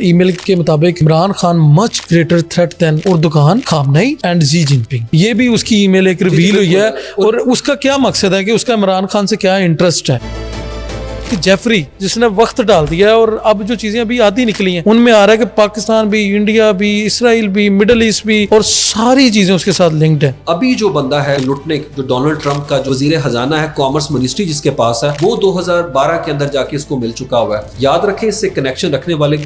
ای میل کے مطابق Imran Khan much greater threat than Erdogan, Khamenei and Xi Jinping. یہ بھی اس کی ای میل ایک ریویل ہوئی ہے. اور اس کا کیا مقصد ہے کہ اس کا عمران خان سے کیا انٹرسٹ ہے کہ جیفری جس نے وقت ڈال دیا ہے اور اب جو چیزیں ابھی آدھی نکلی ہیں ان میں آ رہا ہے کہ پاکستان بھی، انڈیا بھی، اسرائیل بھی، مڈل ایسٹ بھی، اور ساری چیزیں اس کے ساتھ لنکڈ ہیں. ابھی جو بندہ ہے لٹنے جو ڈونلڈ ٹرمپ کا جو وزیر خزانہ ہے، کامرس منسٹری جس کے پاس ہے، وہ 2012 کے اندر جا کے اس کو مل چکا ہوا ہے. یاد رکھیں اس سے کنیکشن رکھنے والے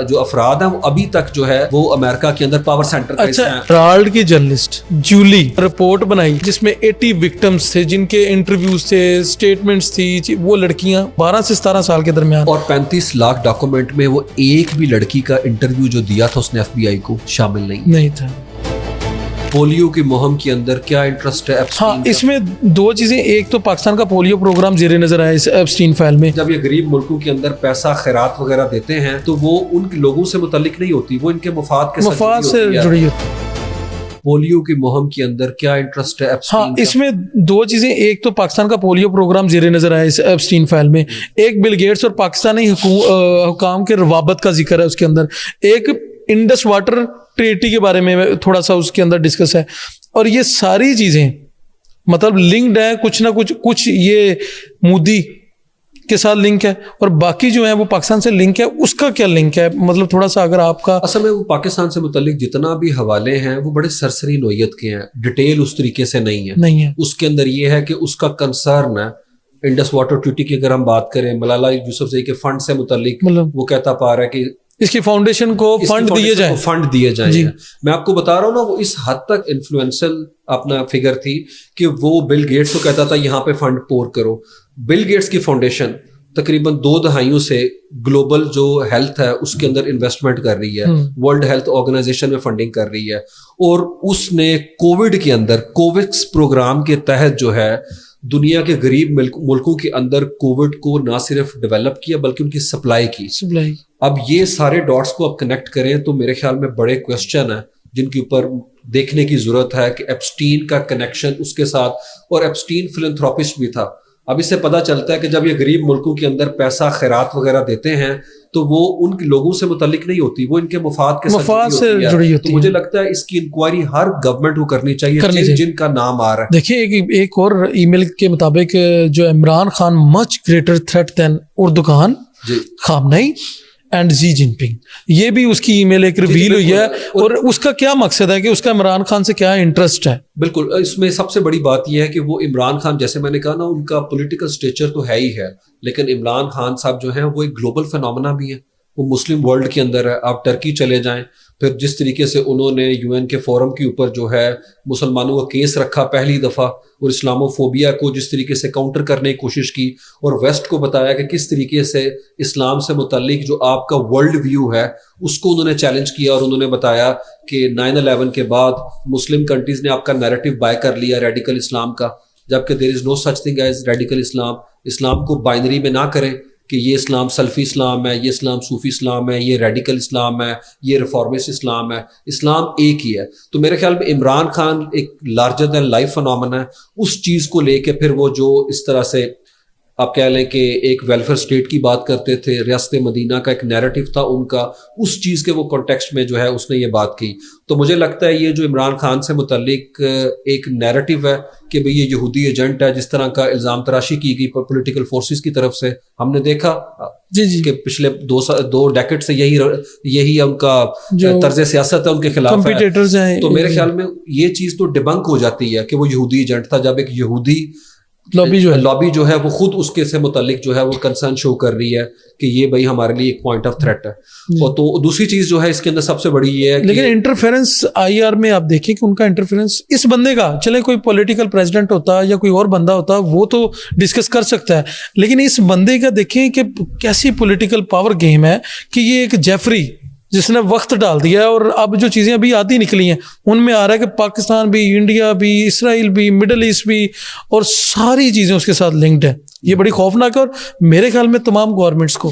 جو افراد ہیں وہ ابھی تک جو ہے وہ امریکہ کے اندر پاور سینٹر کا حصہ ہیں. ہیرالڈ کی جرنلسٹ جولی رپورٹ بنائی جس میں 80 وکٹمز تھے جن کے انٹرویوز تھے، سٹیٹمنٹس تھی. وہ لڑکیاں 12 سے 17 سال کے درمیان، اور 35 لاکھ ڈاکومنٹ میں وہ ایک بھی لڑکی کا انٹرویو جو دیا تھا اس نے ایف بی آئی کو شامل نہیں تھا. پولیو کی مہم کے اندر کیا انٹرسٹ ہے ہاں، اس میں دو چیزیں. ایک تو پاکستان کا پولیو پروگرام زیر نظر آیا اس ایپسٹین فائل میں. جب یہ غریب ملکوں کے اندر پیسہ خیرات وغیرہ دیتے ہیں تو وہ ان لوگوں سے متعلق نہیں ہوتی، وہ ان کے مفاد سے جڑی ہوتی. پولیو کی مہم کے اندر کیا انٹرسٹ ہے؟ ہاں، اس میں دو چیزیں. ایک تو پاکستان کا پولیو پروگرام زیر نظر آیا اس ایپسٹین فائل میں. ایک بل گیٹس اور پاکستانی حکام کے روابط کا ذکر ہے اس کے اندر. ایک انڈس واٹر ٹریٹی کے بارے میں تھوڑا سا اس کے اندر ڈسکس ہے. اور یہ ساری چیزیں مطلب لنکڈ ہے کچھ نہ کچھ یہ مودی کے ساتھ لنک ہے اور باقی جو ہیں وہ پاکستان سے لنک ہے. اس کا کیا لنک ہے مطلب تھوڑا سا اگر آپ کا اصل میں وہ پاکستان سے متعلق جتنا بھی حوالے ہیں وہ بڑے سرسری نوعیت کے ہیں، ڈیٹیل اس طریقے سے نہیں ہے. اس کے اندر یہ ہے کہ اس کا کنسرن ہے انڈس واٹر ٹریٹی کی. اگر ہم بات کریں ملالہ یوسفزئی کے فنڈ سے متعلق، وہ کہتا پا رہا ہے کہ اس کی فاؤنڈیشن کو فنڈ دیے جائیں. جی. میں آپ کو بتا رہا ہوں نا، وہ اس حد تک انفلوئنشل اپنا فگر تھی کہ وہ بل گیٹس کو کہتا تھا یہاں پہ فنڈ پور کرو. بل گیٹس کی فاؤنڈیشن تقریباً 2 دہائیوں سے گلوبل جو ہیلتھ ہے اس کے اندر انویسٹمنٹ کر رہی ہے، ورلڈ ہیلتھ آرگنائزیشن میں فنڈنگ کر رہی ہے. اور اس نے کووڈ کے اندر کوویکس پروگرام کے تحت جو ہے دنیا کے غریب ملکوں کے اندر کووڈ کو نہ صرف ڈیولپ کیا بلکہ ان کی سپلائی کی. اب یہ سارے ڈاٹس کو آپ کنیکٹ کریں تو میرے خیال میں بڑے کویسچن ہیں جن کے اوپر دیکھنے کی ضرورت ہے کہ ایپسٹین کا کنیکشن اس کے ساتھ. اور ایپسٹین فلنتھراپسٹ بھی تھا. اب اس سے پتہ چلتا ہے کہ جب یہ غریب ملکوں کے اندر پیسہ خیرات وغیرہ دیتے ہیں تو وہ ان لوگوں سے متعلق نہیں ہوتی، وہ ان کے مفاد کے سے جڑی ہوتی ہے. تو مجھے لگتا ہے اس کی انکوائری ہر گورنمنٹ کو کرنی چاہیے جن کا نام آ رہا ہے. دیکھیے ایک اور ای میل کے مطابق جو Imran Khan much greater threat than Erdogan, Khamenei and Xi Jinping. یہ بھی اس کی ای میل ایک ریویل ہوئی ہے. اور اس کا کیا مقصد ہے کہ اس کا عمران خان سے کیا انٹرسٹ ہے؟ بالکل، اس میں سب سے بڑی بات یہ ہے کہ وہ عمران خان، جیسے میں نے کہا نا، ان کا پولیٹیکل اسٹیچر تو ہے ہی ہے، لیکن عمران خان صاحب جو ہیں وہ ایک گلوبل فینومینا بھی ہے. وہ مسلم ورلڈ کے اندر ہے. آپ ٹرکی چلے جائیں، پھر جس طریقے سے انہوں نے یو این کے فورم کے اوپر جو ہے مسلمانوں کا کیس رکھا پہلی دفعہ، اور اسلامو فوبیا کو جس طریقے سے کاؤنٹر کرنے کی کوشش کی، اور ویسٹ کو بتایا کہ کس طریقے سے اسلام سے متعلق جو آپ کا ورلڈ ویو ہے اس کو انہوں نے چیلنج کیا. اور انہوں نے بتایا کہ 9/11 کے بعد مسلم کنٹریز نے آپ کا نیریٹو بائی کر لیا ریڈیکل اسلام کا، جبکہ دیر از نو سچ تھنگ ایز ریڈیکل اسلام. اسلام کو بائنری میں نہ کریں کہ یہ اسلام سلفی اسلام ہے، یہ اسلام صوفی اسلام ہے، یہ ریڈیکل اسلام ہے، یہ ریفارمسٹ اسلام ہے. اسلام ایک ہی ہے. تو میرے خیال میں عمران خان ایک لارجر دین لائف فنومنا ہے. اس چیز کو لے کے پھر وہ جو اس طرح سے آپ کہہ لیں کہ ایک ویلفیئر اسٹیٹ کی بات کرتے تھے، ریاست مدینہ کا ایک نیریٹو تھا ان کا، اس چیز کے وہ کانٹیکسٹ میں جو ہے اس نے یہ بات کی. تو مجھے لگتا ہے یہ جو عمران خان سے متعلق ایک نیریٹو ہے کہ بھئی یہ یہودی ایجنٹ ہے، جس طرح کا الزام تراشی کی گئی پولیٹیکل فورسز کی طرف سے، ہم نے دیکھا کہ پچھلے 2 ڈیکیڈ سے یہی ان کا طرز سیاست ہے، ان کے خلاف ہے. تو میرے خیال میں یہ چیز تو ڈیبنک ہو جاتی ہے کہ وہ یہودی ایجنٹ تھا، جب ایک یہودی لابی جو ہے وہ خود اس کے سے متعلق جو ہے وہ کنسرن شو کر رہی ہے کہ یہ بھائی ہمارے لیے ایک پوائنٹ آف تھریٹ ہے. اور تو دوسری چیز جو ہے اس کے اندر سب سے بڑی یہ ہے لیکن انٹرفیرنس آئی آر میں آپ دیکھیں کہ ان کا انٹرفیرنس اس بندے کا، چلے کوئی پولیٹیکل پریزیڈنٹ ہوتا یا کوئی اور بندہ ہوتا وہ تو ڈسکس کر سکتا ہے، لیکن اس بندے کا دیکھیں کہ کیسی پولیٹیکل پاور گیم ہے کہ یہ ایک جیفری جس نے وقت ڈال دیا ہے اور اب جو چیزیں ابھی آدھی نکلی ہیں ان میں آ رہا ہے کہ پاکستان بھی، انڈیا بھی، اسرائیل بھی، مڈل ایسٹ بھی، اور ساری چیزیں اس کے ساتھ لنکڈ ہیں. یہ بڑی خوفناک ہے اور میرے خیال میں تمام گورنمنٹس کو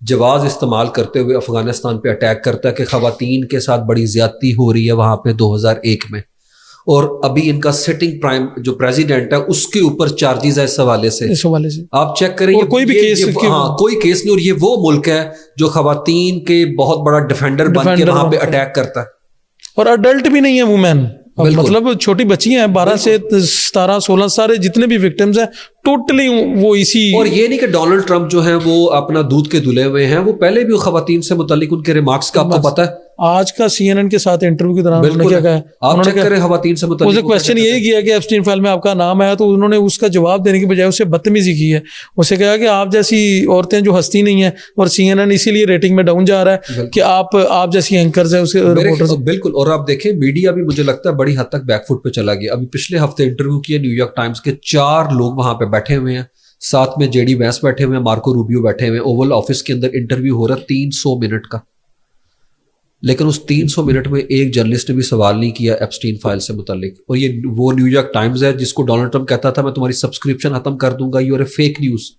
جواز استعمال کرتے ہوئے افغانستان پہ اٹیک کرتا ہے کہ خواتین کے ساتھ بڑی زیادتی ہو رہی ہے وہاں پہ 2001 میں، اور ابھی ان کا سٹنگ پرائم جو پریزیڈنٹ ہے اس کے اوپر چارجز ہے اس حوالے سے. آپ چیک کریں کوئی بھی کیس، ہاں کوئی کیس نہیں، اور یہ وہ ملک ہے جو خواتین کے بہت بڑا ڈیفینڈر بن کے وہاں پہ اٹیک کرتا ہے، اور اڈلٹ بھی نہیں ہے وومین، مطلب چھوٹی بچی ہیں 12 سے 17 16 سارے جتنے بھی وکٹمز ہیں ٹوٹلی وہ اسی. اور یہ نہیں کہ ڈونلڈ ٹرمپ جو ہیں وہ اپنا دودھ کے دھلے ہوئے ہیں، وہ پہلے بھی خواتین سے متعلق ان کے ریمارکس کا آپ کو پتا ہے. آج کا CNN کے ساتھ انٹرویو کے دوران انہوں نے کیا کہا، آپ چیک کریں خواتین سے متعلق اسے کویسچن یہی کیا کہ ایپسٹین فائل میں آپ کا نام آیا، تو انہوں نے اس کا جواب دینے کی بجائے اسے بدتمیزی کی ہے. اسے کہا کہ آپ جیسی عورتیں جو ہستی نہیں ہیں، اور CNN اسی لیے ریٹنگ میں ڈاؤن جا رہا ہے کہ آپ جیسی اینکرز ہیں، اسے رپورٹرز. بالکل. اور آپ دیکھیں میڈیا بھی مجھے لگتا ہے بڑی حد تک بیک فٹ پہ چلا گیا. ابھی پچھلے ہفتے انٹرویو کیا نیو یارک ٹائمز کے 4 لوگ وہاں پہ بیٹھے ہوئے ہیں، ساتھ میں JD وینس بیٹھے ہوئے ہیں، مارکو روبیو بیٹھے ہوئے ہیں، اوول آفس کے اندر انٹرویو ہو رہا ہے 300 منٹ کا، لیکن اس 300 منٹ میں ایک جرنلسٹ نے بھی سوال نہیں کیا ایپسٹین فائل سے متعلق. اور یہ وہ نیو یارک ٹائمز ہے جس کو ڈونلڈ ٹرمپ کہتا تھا میں تمہاری سبسکرپشن ختم کر دوں گا، یہ فیک نیوز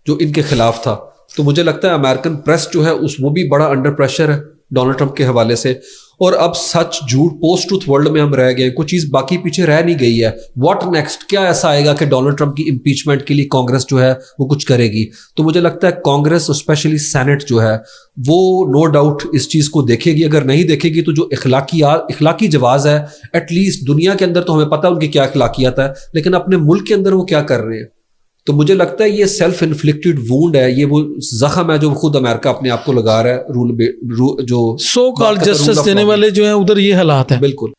جو ان کے خلاف تھا. تو مجھے لگتا ہے امریکن پریس جو ہے وہ بھی بڑا انڈر پریشر ہے ڈونلڈ ٹرمپ کے حوالے سے. اور اب سچ جھوٹ پوسٹ ٹروتھ ورلڈ میں ہم رہ گئے، کوئی چیز باقی پیچھے رہ نہیں گئی ہے. واٹ نیکسٹ، کیا ایسا آئے گا کہ ڈونلڈ ٹرمپ کی امپیچمنٹ کے لیے کانگریس جو ہے وہ کچھ کرے گی؟ تو مجھے لگتا ہے کانگریس اسپیشلی سینٹ جو ہے وہ نو ڈاؤٹ اس چیز کو دیکھے گی. اگر نہیں دیکھے گی تو جو اخلاقی جواز ہے ایٹ لیسٹ دنیا کے اندر تو ہمیں پتہ ان کی کیا اخلاقیات ہے، لیکن اپنے ملک کے اندر وہ کیا کر رہے ہیں. تو مجھے لگتا ہے یہ سیلف انفلکٹڈ وونڈ ہے، یہ وہ زخم ہے جو خود امریکہ اپنے آپ کو لگا رہا ہے. جو سو کال جسٹس دینے والے جو ہیں ادھر یہ حالات ہیں. بالکل.